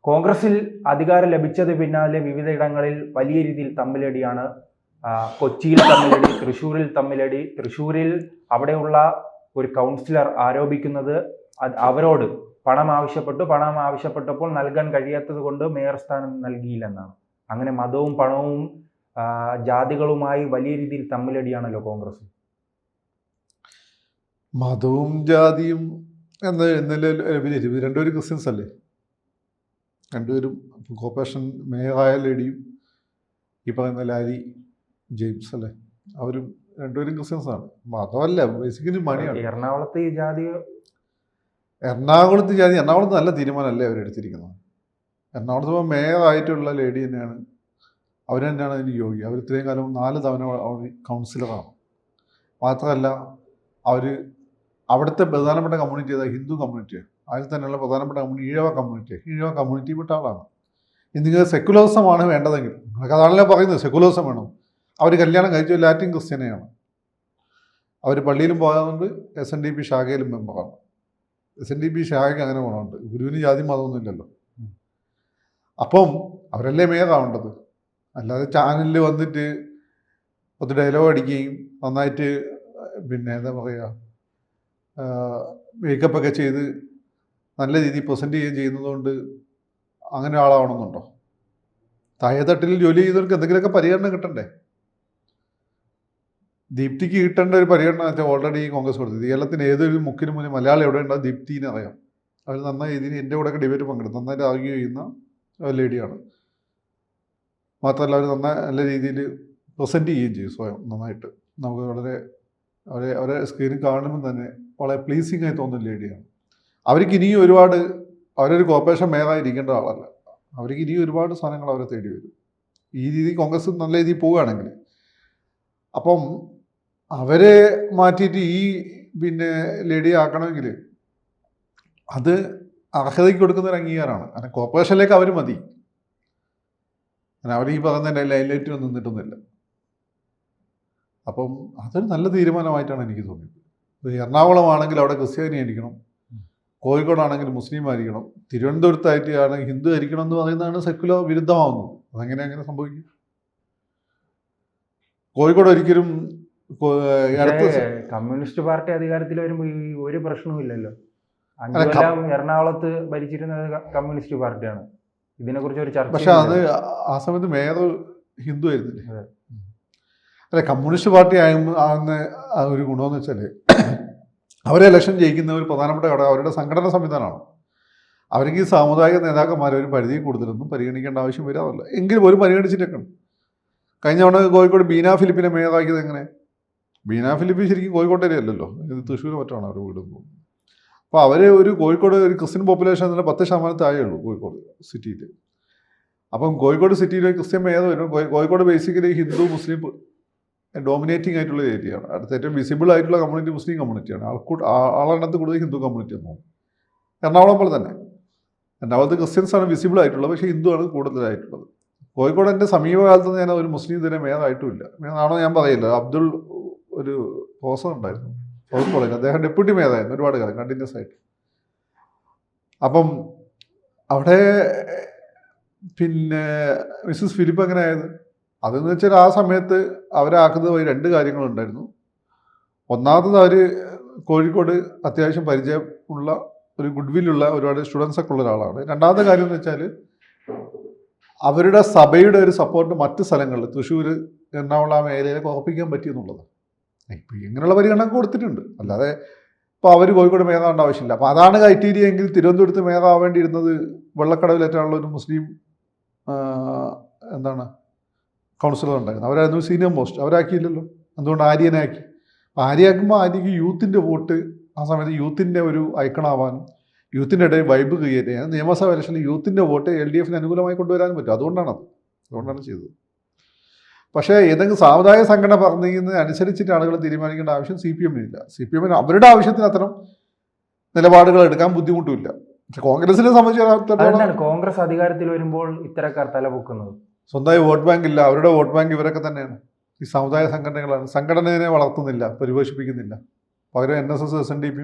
കോൺഗ്രസിൽ അധികാരം ലഭിച്ചത് പിന്നാലെ വിവിധയിടങ്ങളിൽ വലിയ രീതിയിൽ തമ്മിലടിയാണ്. കൊച്ചിയിൽ തമ്മിലടി, തൃശ്ശൂരിൽ തമ്മിലടി. തൃശ്ശൂരിൽ അവിടെയുള്ള ഒരു കൗൺസിലർ ആരോപിക്കുന്നത് അവരോട് പണം ആവശ്യപ്പെട്ടപ്പോൾ നൽകാൻ കഴിയാത്തത് കൊണ്ട് മേയർ സ്ഥാനം നൽകിയില്ലെന്നാണ്. അങ്ങനെ മതവും പണവും ജാതികളുമായി വലിയ രീതിയിൽ തമ്മിലടിയാണല്ലോ കോൺഗ്രസ്. മതവും ജാതിയും രണ്ടുപേരും ക്രിസ്ത്യൻസ് അല്ലേ? രണ്ടുപേരും കോർപ്പറേഷൻ മേയറായ ലേഡിയും ഈ പറയുന്ന ലാരി ജെയിംസ് അല്ലേ, അവരും രണ്ടുപേരും ക്രിസ്ത്യൻസാണ്. മതമല്ല, ബേസിക്കലി മണിയാണ്. എറണാകുളത്ത് ജാതി എറണാകുളത്ത് നല്ല തീരുമാനമല്ലേ അവരെടുത്തിരിക്കുന്നത്. എറണാകുളത്ത് ഇപ്പോൾ മേയറായിട്ടുള്ള ലേഡി തന്നെയാണ്, അവർ തന്നെയാണ് അതിന് യോഗ്യ. അവർ ഇത്രയും കാലം 4 തവണ അവർ കൗൺസിലറാണ്. മാത്രമല്ല അവർ അവിടുത്തെ പ്രധാനപ്പെട്ട കമ്മ്യൂണിറ്റി ഏതാ? ഹിന്ദു കമ്മ്യൂണിറ്റിയാണ്. അതിൽ തന്നെയുള്ള പ്രധാനപ്പെട്ട കമ്മ്യൂണിറ്റി ഈഴവ കമ്മ്യൂണിറ്റി പെട്ട ആളാണ്. നിങ്ങൾക്ക് സെക്കുലറിസമാണ് വേണ്ടതെങ്കിൽ, നിങ്ങൾക്ക് അതാണല്ലോ പറയുന്നത്, സെക്കുലറിസം വേണം. അവർ കല്യാണം കഴിച്ച ലാറ്റിൻ ക്രിസ്ത്യാനിയാണ്. അവർ പള്ളിയിലും പോകാറുണ്ട്, SNDP ശാഖയിലും മെമ്പറാണ്. SNDP ശാഖയ്ക്ക് അങ്ങനെ ഗുണമുണ്ട്, ഗുരുവിന് ജാതി മതമൊന്നുമില്ലല്ലോ. അപ്പം അവരല്ലേ മേയറാവേണ്ടത്. അല്ലാതെ ചാനലിൽ വന്നിട്ട് 10 ഡയലോഗ് അടിക്കുകയും നന്നായിട്ട് എന്താ പറയുക, മേക്കപ്പൊക്കെ ചെയ്ത് നല്ല രീതിയിൽ പ്രസൻറ്റ് ചെയ്യുന്നതുകൊണ്ട് അങ്ങനെ ആളാവണമെന്നുണ്ടോ? താഴെത്തട്ടിൽ ജോലി ചെയ്തവർക്ക് എന്തെങ്കിലുമൊക്കെ പരിഗണന കിട്ടണ്ടേ? ദീപ്തിക്ക് കിട്ടേണ്ട ഒരു പരിഗണന വെച്ചാൽ ഓൾറെഡി കോൺഗ്രസ് കൊടുത്തത്. കേരളത്തിന് ഏതൊരു മുക്കിന് മുന്നിൽ മലയാളം എവിടെ ഉണ്ടാകും ദീപ്തിനെ അറിയാം. അവർ നന്നായി ഇതിന് എൻ്റെ കൂടെയൊക്കെ ഡിബേറ്റ് പങ്കെടുത്തു, നന്നായിട്ട് ആർഗ്യൂ ചെയ്യുന്ന ലേഡിയാണ്. മാത്രമല്ല അവർ നല്ല രീതിയിൽ പ്രസൻറ്റ് ചെയ്യുകയും ചെയ്യും സ്വയം നന്നായിട്ട്. നമുക്ക് അവരെ സ്ക്രീനിൽ കാണുമ്പോൾ തന്നെ വളരെ പ്ലീസിങ് ആയി തോന്നുന്ന ലേഡിയാണ്. അവർക്ക് ഇനിയും ഒരുപാട്, അവരൊരു കോർപ്പറേഷൻ മേയറായിരിക്കേണ്ട ആളല്ല. അവർക്ക് ഇനിയും ഒരുപാട് സാധനങ്ങൾ അവരെ തേടി വരും ഈ രീതി കോൺഗ്രസ് നല്ല രീതിയിൽ പോവുകയാണെങ്കിൽ. അപ്പം അവരെ മാറ്റിയിട്ട് ഈ ലേഡിയെ ആക്കണമെങ്കിൽ അത് അർഹതയ്ക്ക് കൊടുക്കുന്ന ഒരു അംഗീകാരമാണ്. കാരണം കോർപ്പറേഷനിലേക്ക് അവർ മതി. അവർ ഈ പറയുന്ന ലൈൻലൈറ്റ് ഒന്നും നിന്നിട്ടൊന്നുമില്ല. അപ്പം അതൊരു നല്ല തീരുമാനമായിട്ടാണ് എനിക്ക് തോന്നിയത്. എറണാകുളമാണെങ്കിൽ അവിടെ ക്രിസ്ത്യാനി ആയിരിക്കണം, കോഴിക്കോടാണെങ്കിൽ മുസ്ലിം ആയിരിക്കണം, തിരുവനന്തപുരത്തായിട്ട് ആണെങ്കിൽ ഹിന്ദു ആയിരിക്കണം എന്ന് പറയുന്നതാണ് സെക്കുലർ വിരുദ്ധമാവുന്നത്. അങ്ങനെ സംഭവിക്കും? കോഴിക്കോട് ഒരിക്കലും കമ്മ്യൂണിസ്റ്റ് പാർട്ടി അധികാരത്തിൽ വരുമ്പോൾ ഒരു പ്രശ്നവുമില്ലല്ലോ. എറണാകുളത്ത് ഭരിച്ചിരുന്നത് കമ്മ്യൂണിസ്റ്റ് പാർട്ടിയാണ്. ഇതിനെക്കുറിച്ച് ഒരു ചർച്ച. പക്ഷെ അത് ആ സമയത്ത് മേയർ ഹിന്ദു ആയിരുന്നില്ലേ? അല്ല, കമ്മ്യൂണിസ്റ്റ് പാർട്ടി ആകുന്ന ഒരു ഗുണമെന്ന് വെച്ചാൽ അവരെ ഇലക്ഷൻ ജയിക്കുന്ന ഒരു പ്രധാനപ്പെട്ട ഘടകം അവരുടെ സംഘടനാ സംവിധാനമാണ്. അവർക്ക് ഈ സാമുദായിക നേതാക്കന്മാരെ ഒരു പരിധി കൂടുതലൊന്നും പരിഗണിക്കേണ്ട ആവശ്യം വരാറില്ല. എങ്കിലും ഒരു പരിഗണിച്ചിട്ടൊക്കെ. കഴിഞ്ഞ തവണ കോഴിക്കോട് ബീന ഫിലിപ്പിനെ മേയറാക്കിയത് എങ്ങനെ? ബീന ഫിലിപ്പ് ശരിക്കും കോഴിക്കോട്ടേരെ അല്ലല്ലോ, ഇത് തൃശ്ശൂർ മറ്റാണ് അവർ വീട്. അപ്പോൾ അവർ ഒരു കോഴിക്കോട് ഒരു ക്രിസ്ത്യൻ പോപ്പുലേഷൻ എന്നുള്ള 10% താഴെ ഉള്ളൂ കോഴിക്കോട് സിറ്റിയിൽ. അപ്പം കോഴിക്കോട് സിറ്റിയിൽ ക്രിസ്ത്യൻ മേയർ വരും. കോഴിക്കോട് ബേസിക്കലി ഹിന്ദു മുസ്ലിം ഡോമിനേറ്റിംഗ് ആയിട്ടുള്ള ഏരിയയാണ്. അടുത്ത ഏറ്റവും വിസിബിൾ ആയിട്ടുള്ള കമ്മ്യൂണിറ്റി മുസ്ലിം കമ്മ്യൂണിറ്റിയാണ്. ആളെണ്ണത്ത് കൂടുതൽ ഹിന്ദു കമ്മ്യൂണിറ്റി എന്ന് തോന്നുന്നു. എറണാകുളം പോലെ തന്നെ എറണാകുളത്ത് ക്രിസ്ത്യൻസാണ് വിസിബിൾ ആയിട്ടുള്ളത്, പക്ഷേ ഹിന്ദുവാണ് കൂടുതലായിട്ടുള്ളത്. കോഴിക്കോട് എൻ്റെ സമീപകാലത്ത് ഞാൻ ഒരു മുസ്ലിം ഇതിനെ മേയറായിട്ടുമില്ല. മേയറാണോ ഞാൻ പറയില്ല. അബ്ദുൾ ഒരു പ്രൊഫസർ ഉണ്ടായിരുന്നു കോഴിക്കോട്, അദ്ദേഹം ഡെപ്യൂട്ടി മേയറായിരുന്നു ഒരുപാട് കാലം കണ്ടിന്യൂസ് ആയിട്ട്. അപ്പം അവിടെ മിസ്സസ് ഫിലിപ്പ് എങ്ങനെ ആയത്? അതെന്ന് വെച്ചാൽ ആ സമയത്ത് അവരാക്കുന്നത് 2 കാര്യങ്ങളുണ്ടായിരുന്നു. ഒന്നാമത് അവർ കോഴിക്കോട് അത്യാവശ്യം പരിചയമുള്ള ഒരു ഗുഡ്വില്ലുള്ള ഒരുപാട് സ്റ്റുഡൻസൊക്കെ ഉള്ള ഒരാളാണ്. രണ്ടാമത്തെ കാര്യം എന്ന് വെച്ചാൽ അവരുടെ സഭയുടെ ഒരു സപ്പോർട്ട് മറ്റ് സ്ഥലങ്ങളിൽ തൃശ്ശൂർ, എറണാകുളം ആ മേഖലയിലേക്ക് ഉറപ്പിക്കാൻ പറ്റിയെന്നുള്ളത്. ഇപ്പം ഇങ്ങനെയുള്ള പരിഗണന കൊടുത്തിട്ടുണ്ട്. അല്ലാതെ ഇപ്പോൾ അവർ കോഴിക്കോട് മേയറാവേണ്ട ആവശ്യമില്ല. അപ്പോൾ അതാണ് ക്രൈറ്റീരിയ എങ്കിൽ തിരുവനന്തപുരത്ത് മേയറാവേണ്ടിയിരുന്നത് വെള്ളക്കടവിലേറ്റാണുള്ള ഒരു മുസ്ലിം കൗൺസിലർ ഉണ്ടായിരുന്നു. അവരായിരുന്നു സീനിയർ മോസ്റ്റ്. അവരാക്കിയില്ലല്ലോ. എന്തുകൊണ്ട് ആര്യനാക്കി? അപ്പോൾ ആര്യയാക്കുമ്പോൾ ആര്യക്ക് യൂത്തിൻ്റെ വോട്ട് ആ സമയത്ത് യൂത്തിൻ്റെ ഒരു ഐക്കണാവാനും യൂത്തിൻ്റെ ഇടയിൽ വൈബ് ക്രിയേറ്റ് ചെയ്യാൻ നിയമസഭ ഇലക്ഷനിൽ യൂത്തിൻ്റെ വോട്ട് LDFന് അനുകൂലമായി കൊണ്ടുവരാനും പറ്റും. അതുകൊണ്ടാണ് ചെയ്തത്. പക്ഷേ ഏതെങ്കിലും സാമുദായിക സംഘടന പറഞ്ഞതിന് അനുസരിച്ചിട്ട് ആളുകൾ തീരുമാനിക്കേണ്ട ആവശ്യം CPM-നില്ല. CPM-ന് അവരുടെ ആവശ്യത്തിന് അത്തരം നിലപാടുകൾ എടുക്കാൻ ബുദ്ധിമുട്ടുമില്ല. പക്ഷെ കോൺഗ്രസിനെ സംബന്ധിച്ചിടത്തോളം കോൺഗ്രസ് അധികാരത്തിൽ വരുമ്പോൾ ഇത്തരക്കാർ തലപൊക്കുന്നത് സ്വന്തമായി വോട്ട് ബാങ്ക് ഇല്ല. അവരുടെ വോട്ട് ബാങ്ക് ഇവരൊക്കെ തന്നെയാണ്. ഈ സമുദായ സംഘടനകളാണ്. സംഘടനയെ വളർത്തുന്നില്ല, പരിപോഷിപ്പിക്കുന്നില്ല. പകരം NSS, SNDP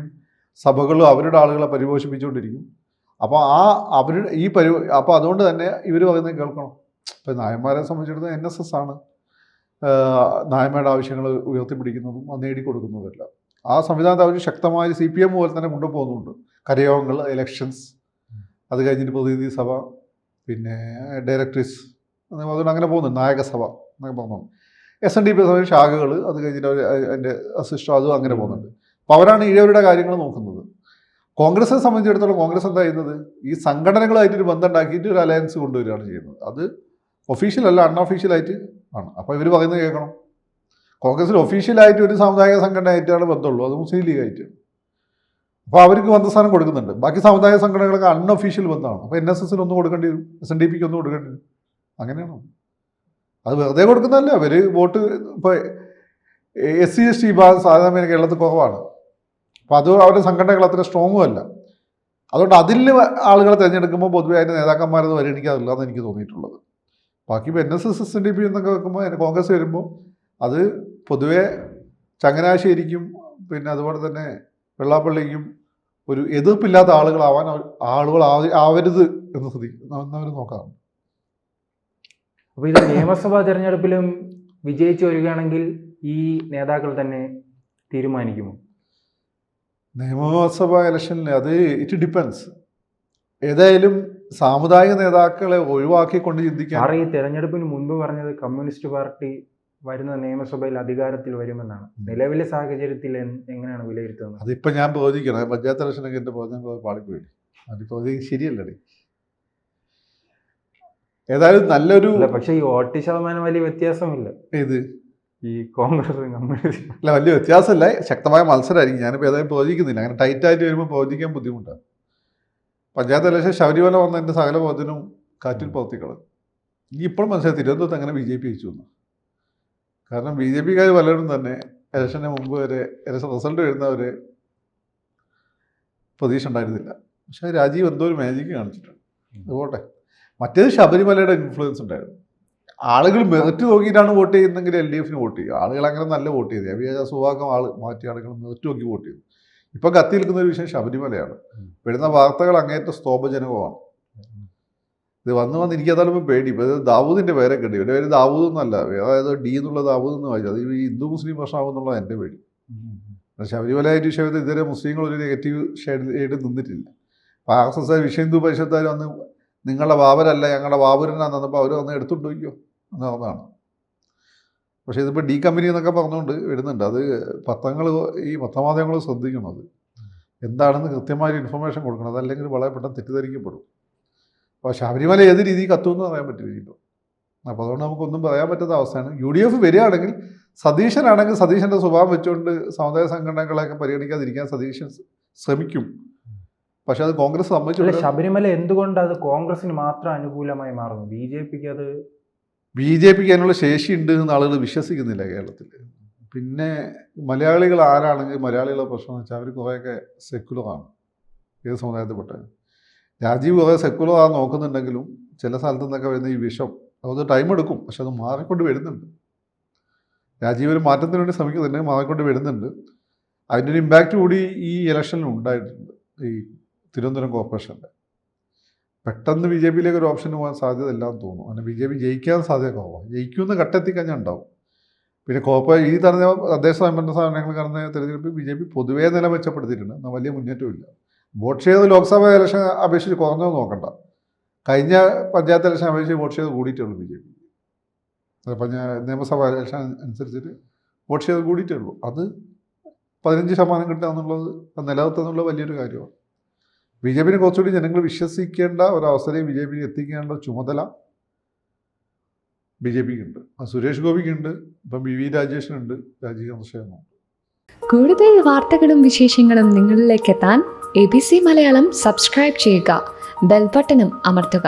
സഭകളും അവരുടെ ആളുകളെ പരിപോഷിപ്പിച്ചുകൊണ്ടിരിക്കും. അപ്പോൾ അവരുടെ ഈ അപ്പോൾ അതുകൊണ്ട് തന്നെ ഇവർ പറയുന്നത് കേൾക്കണം. ഇപ്പം നായന്മാരെ സംബന്ധിച്ചിടത്തോളം NSS ആണ് നായന്മാരുടെ ആവശ്യങ്ങൾ ഉയർത്തിപ്പിടിക്കുന്നതും അത് നേടിക്കൊടുക്കുന്നതെല്ലാം. ആ സംവിധാനത്തെ അവർ ശക്തമായി CPM പോലെ തന്നെ കൊണ്ടുപോകുന്നുണ്ട്. കരയോഗങ്ങൾ, ഇലക്ഷൻസ്, അത് കഴിഞ്ഞിട്ട് പ്രതിനിധി സഭ, പിന്നെ ഡയറക്ടറീസ്, അതുകൊണ്ട് അങ്ങനെ പോകുന്നുണ്ട്. നായകസഭ എന്നൊക്കെ പറഞ്ഞു. SNDP ശാഖകൾ, അത് കഴിഞ്ഞിട്ട് അവർ അതിൻ്റെ അസിസ്റ്റോ അതും അങ്ങനെ പോകുന്നുണ്ട്. അപ്പോൾ അവരാണ് ഇവരുടെ കാര്യങ്ങൾ നോക്കുന്നത്. കോൺഗ്രസിനെ സംബന്ധിച്ചിടത്തോളം കോൺഗ്രസ് എന്താ ചെയ്യുന്നത്? ഈ സംഘടനകളായിട്ടൊരു ബന്ധം ഉണ്ടാക്കിയിട്ട് ഒരു അലയൻസ് കൊണ്ടുവരികയാണ് ചെയ്യുന്നത്. അത് ഒഫീഷ്യലല്ല, അൺഒഫീഷ്യലായിട്ട് ആണ്. അപ്പോൾ ഇവർ പറയുന്നത് കേൾക്കണം. കോൺഗ്രസിൽ ഒഫീഷ്യലായിട്ട് ഒരു സാമുദായിക സംഘടനയായിട്ടാണ് ബന്ധമുള്ളൂ, അത് മുസ്ലിം ലീഗായിട്ട്. അപ്പോൾ അവർക്ക് ബന്ധസ്ഥാനം കൊടുക്കുന്നുണ്ട്. ബാക്കി സാമുദായിക സംഘടനകളൊക്കെ അൺഒഫീഷ്യൽ ബന്ധമാണ്. അപ്പോൾ NSSന് ഒന്ന് കൊടുക്കേണ്ടി വരും, SNDPക്ക് ഒന്ന് കൊടുക്കേണ്ടി വരും. അങ്ങനെയാണോ? അത് വെറുതെ കൊടുക്കുന്നതല്ല. അവർ വോട്ട് ഇപ്പോൾ SC ST വിഭാഗം സാധാരണ കേരളത്തിൽ കുറവാണ്. അപ്പോൾ അത് അവരുടെ സംഘടനകൾ അത്ര സ്ട്രോങ്ങും അല്ല. അതുകൊണ്ട് അതിൽ ആളുകളെ തിരഞ്ഞെടുക്കുമ്പോൾ പൊതുവെ അതിൻ്റെ നേതാക്കന്മാരത് പരിഗണിക്കാറില്ല എന്ന് എനിക്ക് തോന്നിയിട്ടുള്ളത്. ബാക്കി ഇപ്പോൾ NSS SNDP എന്നൊക്കെ വെക്കുമ്പോൾ കോൺഗ്രസ് വരുമ്പോൾ അത് പൊതുവെ ചങ്ങനാശ്ശേരിക്കും പിന്നെ അതുപോലെ തന്നെ വെള്ളാപ്പള്ളിക്കും ഒരു എതിർപ്പില്ലാത്ത ആളുകൾ ആവരുത് എന്ന് എന്നവർ നോക്കാറുണ്ട്. അപ്പോൾ ഇത് നിയമസഭാ തെരഞ്ഞെടുപ്പിലും വിജയിച്ചു വരികയാണെങ്കിൽ ഈ നേതാക്കൾ തന്നെ തീരുമാനിക്കുമോ? നിയമസഭാ ഇലക്ഷനിൽ അത് ഇറ്റ് ഡിപ്പെൻസ്. ഏതായാലും സാമുദായിക നേതാക്കളെ ഒഴിവാക്കിക്കൊണ്ട് ചിന്തിക്കാൻ. ഈ തെരഞ്ഞെടുപ്പിന് മുൻപ് പറഞ്ഞത് കമ്മ്യൂണിസ്റ്റ് പാർട്ടി വരുന്ന നിയമസഭയിൽ അധികാരത്തിൽ വരുമെന്നാണ്. നിലവിലെ സാഹചര്യത്തിൽ എങ്ങനെയാണ് വിലയിരുത്തുന്നത്? അതിപ്പോൾ ഞാൻ പ്രവചിക്കണം. പഞ്ചായത്ത് ഇലക്ഷനൊക്കെ എൻ്റെ പ്രവചനം പാളിപ്പോയി. അതിപ്പോൾ അത് ശരിയല്ലേ? ഏതായാലും നല്ലൊരു. പക്ഷേ ഈ വോട്ട് ശതമാനം വലിയ വ്യത്യാസമില്ല. ഇത് ഈ കോൺഗ്രസ് കമ്മ്യൂണിസ്റ്റ് അല്ല, വലിയ വ്യത്യാസമല്ല. ശക്തമായ മത്സരമായിരിക്കും. ഞാനിപ്പോൾ ഏതായാലും പ്രവചിക്കുന്നില്ല. അങ്ങനെ ടൈറ്റായിട്ട് വരുമ്പോൾ പ്രവചിക്കാൻ ബുദ്ധിമുട്ടാണ്. പഞ്ചായത്ത് ഇലക്ഷൻ ശബരിമല വന്നതിൻ്റെ സകല പ്രവചനവും കാറ്റിൽ പ്രവർത്തിക്കണം. ഇനി ഇപ്പോഴും മനസ്സിലായി തിരുവനന്തപുരത്ത് അങ്ങനെ BJP ജയിച്ചു വന്നു. കാരണം BJPക്കാർ പലരും തന്നെ ഇലക്ഷന് മുമ്പ് വരെ ഇലക്ഷൻ റിസൾട്ട് വരുന്നവരെ പ്രതീക്ഷ ഉണ്ടായിരുന്നില്ല. പക്ഷേ രാജീവ് എന്തോ ഒരു മാജിക്ക് കാണിച്ചിട്ടുണ്ട്. അതുപോട്ടെ. മറ്റേത് ശബരിമലയുടെ ഇൻഫ്ലുവൻസ് ഉണ്ടായിരുന്നു. ആളുകൾ മെറിറ്റ് നോക്കിയിട്ടാണ് വോട്ട് ചെയ്യുന്നതെങ്കിൽ LDFന് വോട്ട് ചെയ്യും. ആളുകൾ അങ്ങനെ നല്ല വോട്ട് ചെയ്തത്. അഭിയാജ സുഭാഗം മാറ്റിയ ആളുകൾ മെറിറ്റ് നോക്കി വോട്ട് ചെയ്തു. ഇപ്പം കത്തി നിൽക്കുന്ന ഒരു വിഷയം ശബരിമലയാണ്. വരുന്ന വാർത്തകൾ അങ്ങേറ്റ സ്തോഭജനകമാണ്. ഇത് വന്ന് എനിക്ക് അതാലും പേടി. ഇപ്പോൾ ദാവൂദിൻ്റെ പേരൊക്കെ ഉണ്ട്. ഇവൻ്റെ പേര് ദാവൂദ് എന്നല്ല, അതായത് D എന്നുള്ള ദാവൂദ് എന്ന് വായിച്ചു. അത് ഈ ഹിന്ദു മുസ്ലിം പ്രശ്നമാകുമെന്നുള്ളത് എൻ്റെ പേടി. ശബരിമലയായിട്ട് വിഷയത്തിൽ ഇതുവരെ മുസ്ലിങ്ങൾ ഒരു നെഗറ്റീവ് ഷെയ്ഡ് നിന്നിട്ടില്ല. അപ്പോൾ RSS വിശ്വ ഹിന്ദു പരിഷത്തുകാർ വന്ന് നിങ്ങളുടെ ബാബരല്ല ഞങ്ങളുടെ ബാബുരനാന്ന് തന്നപ്പോൾ അവർ വന്ന് എടുത്തുകൊണ്ട് വയ്ക്കോ എന്നതാണ്. പക്ഷേ ഇതിപ്പോൾ D കമ്പനി എന്നൊക്കെ പറഞ്ഞുകൊണ്ട് വരുന്നുണ്ട്. അത് ഈ പത്രമാധ്യമങ്ങൾ ശ്രദ്ധിക്കണം. അത് എന്താണെന്ന് കൃത്യമായ ഇൻഫർമേഷൻ കൊടുക്കണം. അതല്ലെങ്കിൽ വളരെ പെട്ടെന്ന് തെറ്റിദ്ധരിക്കപ്പെടും. അപ്പോൾ ശബരിമല ഏത് രീതിയിൽ കത്തുമെന്ന് പറയാൻ പറ്റില്ല ഇപ്പോൾ. അപ്പോൾ അതുകൊണ്ട് നമുക്കൊന്നും പറയാൻ പറ്റാത്ത അവസ്ഥയാണ്. UDF വരികയാണെങ്കിൽ സതീശനാണെങ്കിൽ സതീശൻ്റെ സ്വഭാവം വെച്ചുകൊണ്ട് സമുദായ സംഘടനകളെയൊക്കെ പരിഗണിക്കാതിരിക്കാൻ സതീശൻ ശ്രമിക്കും. പക്ഷെ അത് കോൺഗ്രസ് സമ്മതിച്ചില്ല. ശബരിമല എന്തുകൊണ്ട് അത് കോൺഗ്രസിന് മാത്രം അനുകൂലമായി മാറുന്നു? BJPക്ക് അതിനുള്ള ശേഷി ഉണ്ട് എന്ന് ആളുകൾ വിശ്വസിക്കുന്നില്ല കേരളത്തിൽ. പിന്നെ മലയാളികൾ ആരാണെങ്കിൽ മലയാളികളുടെ പ്രശ്നം എന്ന് വെച്ചാൽ അവർ കുറേയൊക്കെ സെക്കുലറാണ്. ഏത് സമുദായത്തിൽപ്പെട്ട രാജീവ് കുറേ സെക്കുലറാണ് നോക്കുന്നുണ്ടെങ്കിലും ചില സ്ഥലത്തു നിന്നൊക്കെ വരുന്ന ഈ വിഷം അത് ടൈം എടുക്കും. പക്ഷെ അത് മാറിക്കൊണ്ട് വരുന്നുണ്ട്. രാജീവ് ഒരു മാറ്റത്തിന് വേണ്ടി ശ്രമിക്കുന്നുണ്ട്, മാറിക്കൊണ്ട് വരുന്നുണ്ട്. അതിൻ്റെ ഒരു ഇമ്പാക്റ്റ് കൂടി ഈ ഇലക്ഷനിൽ ഉണ്ടായിട്ടുണ്ട്. ഈ തിരുവനന്തപുരം കോർപ്പറേഷൻ്റെ പെട്ടെന്ന് BJPയിലേക്ക് ഒരു ഓപ്ഷന് പോകാൻ സാധ്യത ഇല്ലാന്ന് തോന്നുന്നു. അങ്ങനെ BJP ജയിക്കാൻ സാധ്യത കുറവാണ്. ജയിക്കുമെന്ന് കട്ടെത്തിക്കഴിഞ്ഞാൽ ഉണ്ടാവും. പിന്നെ ഈ തടഞ്ഞ തദ്ദേശ സ്വയംഭരണ സ്ഥാപനങ്ങൾ കടന്ന തെരഞ്ഞെടുപ്പിൽ BJP പൊതുവേ നില മെച്ചപ്പെടുത്തിയിട്ടുണ്ട്. എന്നാൽ വലിയ മുന്നേറ്റമില്ല. വോട്ട് ഷെയർ ലോക്സഭാ ഇലക്ഷൻ അപേക്ഷിച്ച് കുറഞ്ഞത് നോക്കണ്ട. കഴിഞ്ഞ പഞ്ചായത്ത് ഇലക്ഷൻ അപേക്ഷിച്ച് വോട്ട് ഷെയർ കൂടിയിട്ടുള്ളൂ BJP. നിയമസഭാ ഇലക്ഷൻ അനുസരിച്ചിട്ട് വോട്ട് ഷെയർ കൂടിയിട്ടുള്ളൂ. അത് 15% കിട്ടുക എന്നുള്ളത് നിലനിർത്തുന്നുള്ള വലിയൊരു കാര്യമാണ്. BJPനെ കുറച്ചുകൂടി ജനങ്ങൾ വിശ്വസിക്കേണ്ട ഒരവസരം BJPക്ക് എത്തിക്കേണ്ട ചുമതല BJPക്കുണ്ട്. സുരേഷ് ഗോപിക്കുണ്ട്, ഇപ്പം BV രാജേഷിനുണ്ട്, രാജീവ് ചന്ദ്രശേഖരനുണ്ട്. കൂടുതൽ വാർത്തകളും വിശേഷങ്ങളും നിങ്ങളിലേക്ക് എത്താൻ ABC മലയാളം സബ്സ്ക്രൈബ് ചെയ്യുക, ബെൽ ബട്ടണും അമർത്തുക.